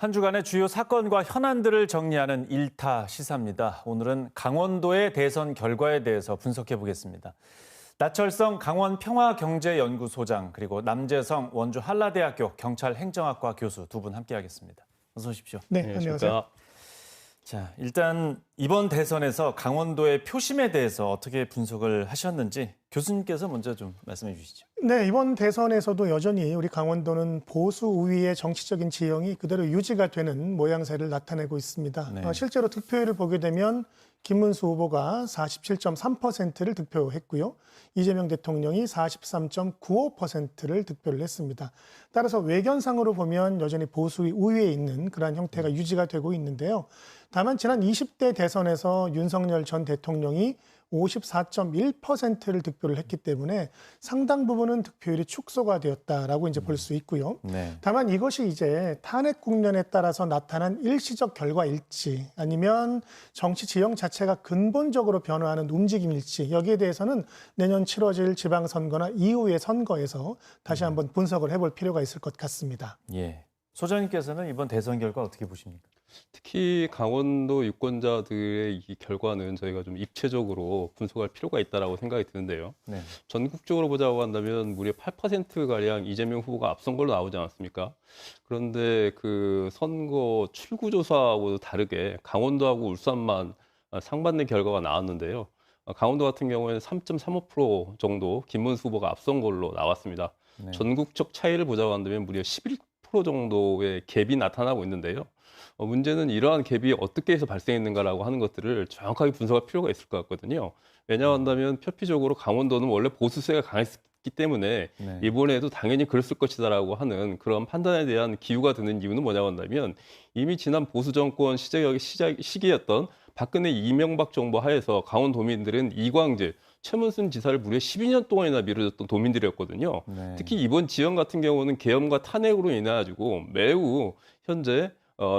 한 주간의 주요 사건과 현안들을 정리하는 일타 시사입니다. 오늘은 강원도의 대선 결과에 대해서 분석해 보겠습니다. 나철성 강원평화경제연구소장 그리고 남재성 원주 한라대학교 경찰행정학과 교수 두 분 함께하겠습니다. 어서 오십시오. 네, 안녕하세요. 자, 일단 이번 대선에서 강원도의 표심에 대해서 어떻게 분석을 하셨는지 교수님께서 먼저 좀 말씀해 주시죠. 네, 이번 대선에서도 여전히 우리 강원도는 보수 우위의 정치적인 지형이 그대로 유지가 되는 모양새를 나타내고 있습니다. 네. 실제로 득표율을 보게 되면 김문수 후보가 47.3%를 득표했고요. 이재명 대통령이 43.95%를 득표를 했습니다. 따라서 외견상으로 보면 여전히 보수 우위에 있는 그러한 형태가 유지가 되고 있는데요. 다만 지난 20대 대선에서 윤석열 전 대통령이 54.1%를 득표를 했기 때문에 상당 부분은 득표율이 축소가 되었다라고 이제 볼 수 있고요. 네. 다만 이것이 이제 탄핵 국면에 따라서 나타난 일시적 결과일지 아니면 정치 지형 자체가 근본적으로 변화하는 움직임일지 여기에 대해서는 내년 치러질 지방선거나 이후의 선거에서 다시 한번 분석을 해볼 필요가 있을 것 같습니다. 예. 소장님께서는 이번 대선 결과 어떻게 보십니까? 특히 강원도 유권자들의 이 결과는 저희가 좀 입체적으로 분석할 필요가 있다고 생각이 드는데요. 네. 전국적으로 보자고 한다면 무려 8%가량 이재명 후보가 앞선 걸로 나오지 않았습니까? 그런데 그 선거 출구조사하고도 다르게 강원도하고 울산만 상반된 결과가 나왔는데요. 강원도 같은 경우에는 3.35% 정도 김문수 후보가 앞선 걸로 나왔습니다. 네. 전국적 차이를 보자고 한다면 무려 11% 정도의 갭이 나타나고 있는데요. 문제는 이러한 갭이 어떻게 해서 발생했는가라고 하는 것들을 정확하게 분석할 필요가 있을 것 같거든요. 왜냐한다면 표피적으로 강원도는 원래 보수세가 강했기 때문에 네. 이번에도 당연히 그랬을 것이다라고 하는 그런 판단에 대한 기우가 드는 이유는 뭐냐고 한다면 이미 지난 보수 정권 시기였던 박근혜 이명박 정부 하에서 강원도민들은 이광재, 최문순 지사를 무려 12년 동안이나 밀어줬던 도민들이었거든요. 네. 특히 이번 지역 같은 경우는 계엄과 탄핵으로 인해 가지고 매우 현재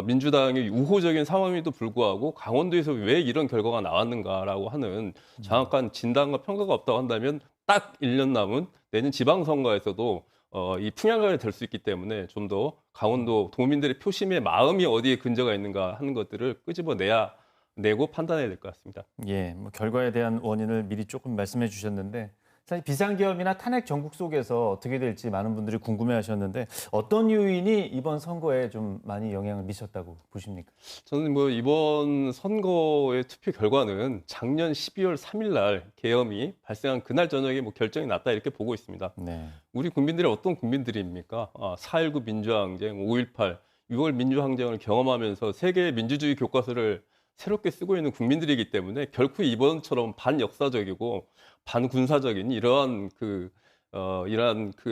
민주당의 우호적인 상황임에도 불구하고 강원도에서 왜 이런 결과가 나왔는가라고 하는 정확한 진단과 평가가 없다고 한다면 딱 1년 남은 내년 지방선거에서도 이 풍향감이 될 수 있기 때문에 좀 더 강원도 도민들의 표심의 마음이 어디에 근저가 있는가 하는 것들을 내고 판단해야 될 것 같습니다. 예, 뭐 결과에 대한 원인을 미리 조금 말씀해 주셨는데 사실 비상계엄이나 탄핵 전국 속에서 어떻게 될지 많은 분들이 궁금해하셨는데 어떤 요인이 이번 선거에 좀 많이 영향을 미쳤다고 보십니까? 저는 뭐 이번 선거의 투표 결과는 작년 12월 3일 날 계엄이 발생한 그날 저녁에 뭐 결정이 났다 이렇게 보고 있습니다. 네. 우리 국민들이 어떤 국민들입니까? 4.19 민주항쟁, 5.18, 6월 민주항쟁을 경험하면서 세계의 민주주의 교과서를 새롭게 쓰고 있는 국민들이기 때문에 결코 이번처럼 반역사적이고 반군사적인 이러한 그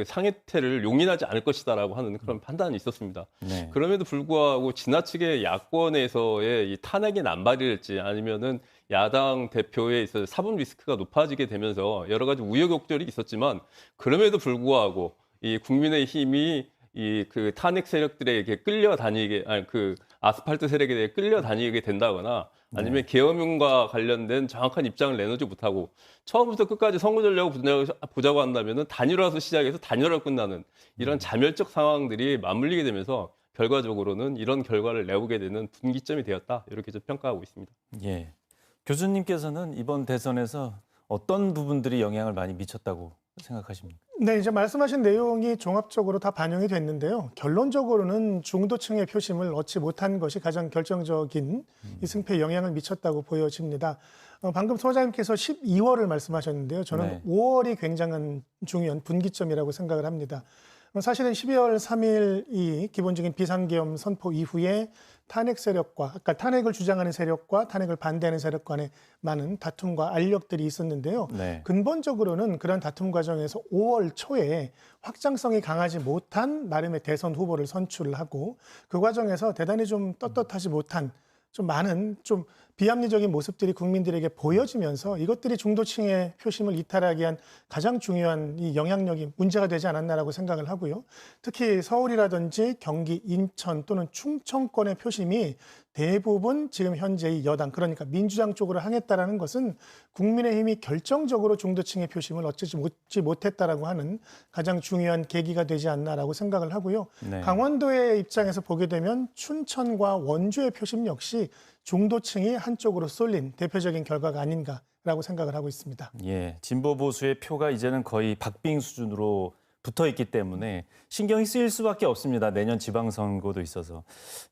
상해태를 용인하지 않을 것이다라고 하는 그런 판단이 있었습니다. 네. 그럼에도 불구하고 지나치게 야권에서의 이 탄핵의 남발이랄지 아니면은 야당 대표에 있어서 사법 리스크가 높아지게 되면서 여러 가지 우여곡절이 있었지만 그럼에도 불구하고 이 국민의힘이 이 그 탄핵 세력들에게 끌려다니게 아스팔트 세력에 끌려다니게 된다거나 아니면 계엄과 관련된 정확한 입장을 내놓지 못하고 처음부터 끝까지 선거 전략을 보자고 한다면은 단일화에서 시작해서 단일화로 끝나는 이런 자멸적 상황들이 맞물리게 되면서 결과적으로는 이런 결과를 내오게 되는 분기점이 되었다 이렇게 좀 평가하고 있습니다. 예. 교수님께서는 이번 대선에서 어떤 부분들이 영향을 많이 미쳤다고 생각하십니까? 네, 이제 말씀하신 내용이 종합적으로 다 반영이 됐는데요. 결론적으로는 중도층의 표심을 얻지 못한 것이 가장 결정적인 이 승패에 영향을 미쳤다고 보여집니다. 방금 소장님께서 12월을 말씀하셨는데요. 저는 네. 5월이 5월이 굉장한 중요한 분기점이라고 생각을 합니다. 사실은 12월 3일이 기본적인 비상계엄 선포 이후에 탄핵 세력과, 아까 탄핵을 주장하는 세력과 탄핵을 반대하는 세력 간의 많은 다툼과 알력들이 있었는데요. 네. 근본적으로는 그런 다툼 과정에서 5월 초에 확장성이 강하지 못한 나름의 대선 후보를 선출을 하고 그 과정에서 대단히 좀 떳떳하지 못한 좀 많은 좀 비합리적인 모습들이 국민들에게 보여지면서 이것들이 중도층의 표심을 이탈하게 한 가장 중요한 이 영향력이 문제가 되지 않았나라고 생각을 하고요. 특히 서울이라든지 경기, 인천 또는 충청권의 표심이 대부분 지금 현재 이 여당, 그러니까 민주당 쪽으로 향했다라는 것은 국민의힘이 결정적으로 중도층의 표심을 얻지 못했다라고 하는 가장 중요한 계기가 되지 않나라고 생각을 하고요. 네. 강원도의 입장에서 보게 되면 춘천과 원주의 표심 역시 중도층이 한쪽으로 쏠린 대표적인 결과가 아닌가라고 생각을 하고 있습니다. 예, 진보 보수의 표가 이제는 거의 박빙 수준으로 붙어 있기 때문에 신경이 쓰일 수밖에 없습니다. 내년 지방선거도 있어서.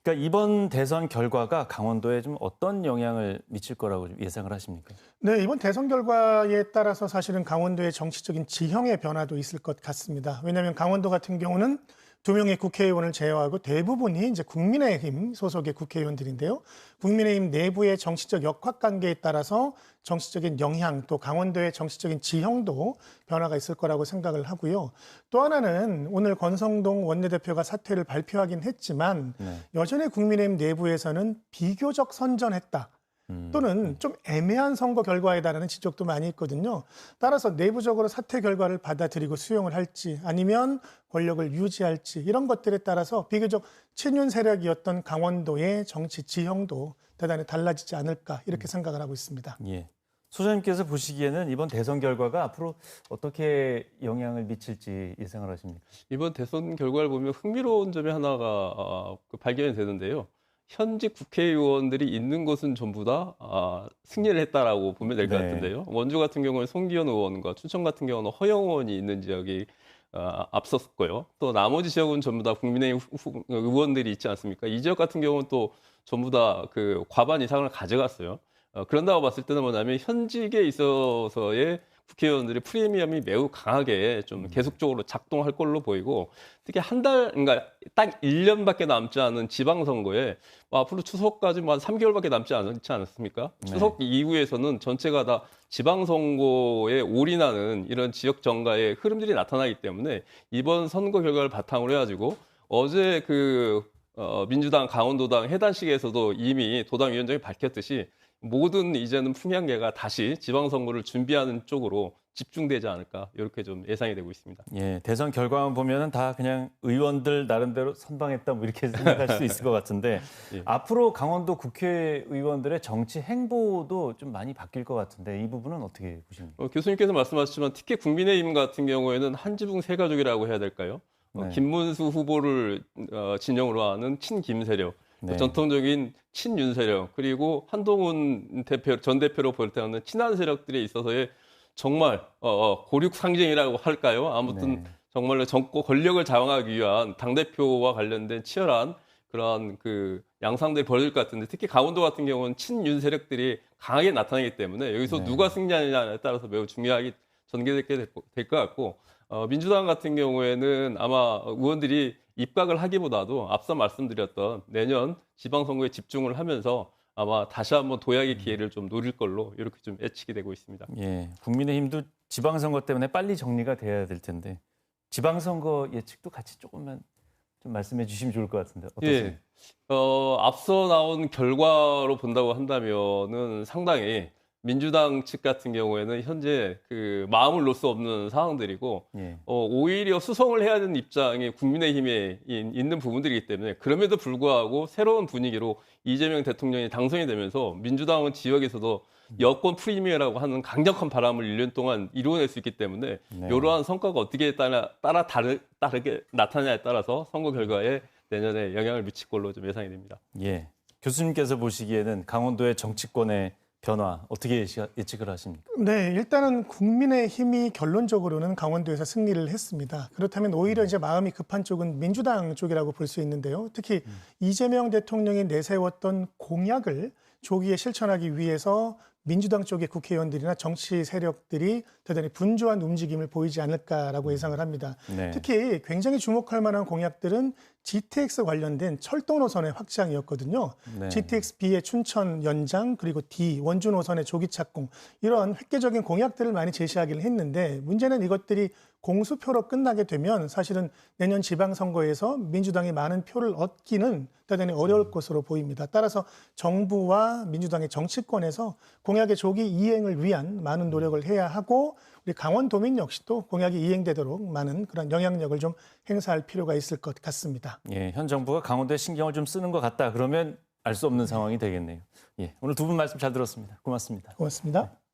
그러니까 이번 대선 결과가 강원도에 좀 어떤 영향을 미칠 거라고 예상을 하십니까? 네, 이번 대선 결과에 따라서 사실은 강원도의 정치적인 지형의 변화도 있을 것 같습니다. 왜냐하면 강원도 같은 경우는 2명의 국회의원을 제외하고 대부분이 이제 국민의힘 소속의 국회의원들인데요. 국민의힘 내부의 정치적 역학관계에 따라서 정치적인 영향, 또 강원도의 정치적인 지형도 변화가 있을 거라고 생각을 하고요. 또 하나는 오늘 권성동 원내대표가 사퇴를 발표하긴 했지만 네. 여전히 국민의힘 내부에서는 비교적 선전했다. 또는 좀 애매한 선거 결과에 따르는 지적도 많이 있거든요. 따라서 내부적으로 사퇴 결과를 받아들이고 수용을 할지 아니면 권력을 유지할지 이런 것들에 따라서 비교적 친윤 세력이었던 강원도의 정치 지형도 대단히 달라지지 않을까 이렇게 생각을 하고 있습니다. 예. 소장님께서 보시기에는 이번 대선 결과가 앞으로 어떻게 영향을 미칠지 예상을 하십니까? 이번 대선 결과를 보면 흥미로운 점이 하나가 발견이 되는데요. 현직 국회의원들이 있는 곳은 전부 다 승리를 했다라고 보면 될 것 네. 같은데요. 원주 같은 경우는 송기현 의원과 춘천 같은 경우는 허영 의원이 있는 지역이 앞섰고요. 또 나머지 지역은 전부 다 국민의힘 의원들이 있지 않습니까? 이 지역 같은 경우는 또 전부 다 그 과반 이상을 가져갔어요. 그런다고 봤을 때는 뭐냐면 현직에 있어서의 국회의원들의 프리미엄이 매우 강하게 좀 계속적으로 작동할 걸로 보이고 특히 그러니까 딱 1년밖에 남지 않은 지방선거에 앞으로 추석까지 한 3개월밖에 남지 않지 않았습니까? 네. 추석 이후에서는 전체가 다 지방선거에 올인하는 이런 지역 정가의 흐름들이 나타나기 때문에 이번 선거 결과를 바탕으로 해가지고 어제 민주당 강원도당 해단식에서도 이미 도당위원장이 밝혔듯이 모든 이제는 풍향계가 다시 지방선거를 준비하는 쪽으로 집중되지 않을까 이렇게 좀 예상이 되고 있습니다. 예, 대선 결과만 보면은 다 그냥 의원들 나름대로 선방했다 뭐 이렇게 생각할 수 있을 것 같은데 예. 앞으로 강원도 국회의원들의 정치 행보도 좀 많이 바뀔 것 같은데 이 부분은 어떻게 보십니까? 교수님께서 말씀하셨지만 특히 국민의힘 같은 경우에는 한지붕 세 가족이라고 해야 될까요? 네. 김문수 후보를 진영으로 하는 친김 세력, 네. 전통적인 친윤 세력, 그리고 한동훈 전 대표로 볼 때는 친한 세력들에 있어서의 정말 고륙 상징이라고 할까요? 아무튼 네. 정말로 정권 권력을 장악하기 위한 당대표와 관련된 치열한 그런 양상들이 벌어질 것 같은데 특히 강원도 같은 경우는 친윤 세력들이 강하게 나타나기 때문에 여기서 네. 누가 승리하느냐에 따라서 매우 중요하게 전개될 것 같고 민주당 같은 경우에는 아마 의원들이 입각을 하기보다도 앞서 말씀드렸던 내년 지방선거에 집중을 하면서 아마 다시 한번 도약의 기회를 좀 노릴 걸로 이렇게 좀 예측이 되고 있습니다. 예, 국민의힘도 지방선거 때문에 빨리 정리가 돼야 될 텐데 지방선거 예측도 같이 조금만 좀 말씀해 주시면 좋을 것 같은데 어떠세요? 예. 앞서 나온 결과로 본다고 한다면은 상당히 민주당 측 같은 경우에는 현재 마음을 놓을 수 없는 상황들이고 예. 오히려 수성을 해야 되는 입장이 국민의힘에 있는 부분들이기 때문에 그럼에도 불구하고 새로운 분위기로 이재명 대통령이 당선이 되면서 민주당은 지역에서도 여권 프리미어라고 하는 강력한 바람을 1년 동안 이루어낼 수 있기 때문에 네. 이러한 성과가 어떻게 다르게 나타나냐에 따라서 선거 결과에 내년에 영향을 미칠 걸로 좀 예상이 됩니다. 예. 교수님께서 보시기에는 강원도의 정치권의 변화 어떻게 예측을 하십니까? 네, 일단은 국민의힘이 결론적으로는 강원도에서 승리를 했습니다. 그렇다면 오히려 이제 마음이 급한 쪽은 민주당 쪽이라고 볼 수 있는데요. 특히 이재명 대통령이 내세웠던 공약을 조기에 실천하기 위해서 민주당 쪽의 국회의원들이나 정치 세력들이 대단히 분주한 움직임을 보이지 않을까라고 예상을 합니다. 네. 특히 굉장히 주목할 만한 공약들은 GTX 관련된 철도 노선의 확장이었거든요. 네. GTX-B의 춘천 연장 그리고 D 원주 노선의 조기 착공 이런 획기적인 공약들을 많이 제시하기는 했는데 문제는 이것들이 공수표로 끝나게 되면 사실은 내년 지방선거에서 민주당이 많은 표를 얻기는 대단히 어려울 것으로 보입니다. 따라서 정부와 민주당의 정치권에서 공약의 조기 이행을 위한 많은 노력을 해야 하고 우리 강원도민 역시도 공약이 이행되도록 많은 그런 영향력을 좀 행사할 필요가 있을 것 같습니다. 예, 현 정부가 강원도에 신경을 좀 쓰는 것 같다. 그러면 알 수 없는 상황이 되겠네요. 예, 오늘 두 분 말씀 잘 들었습니다. 고맙습니다. 고맙습니다.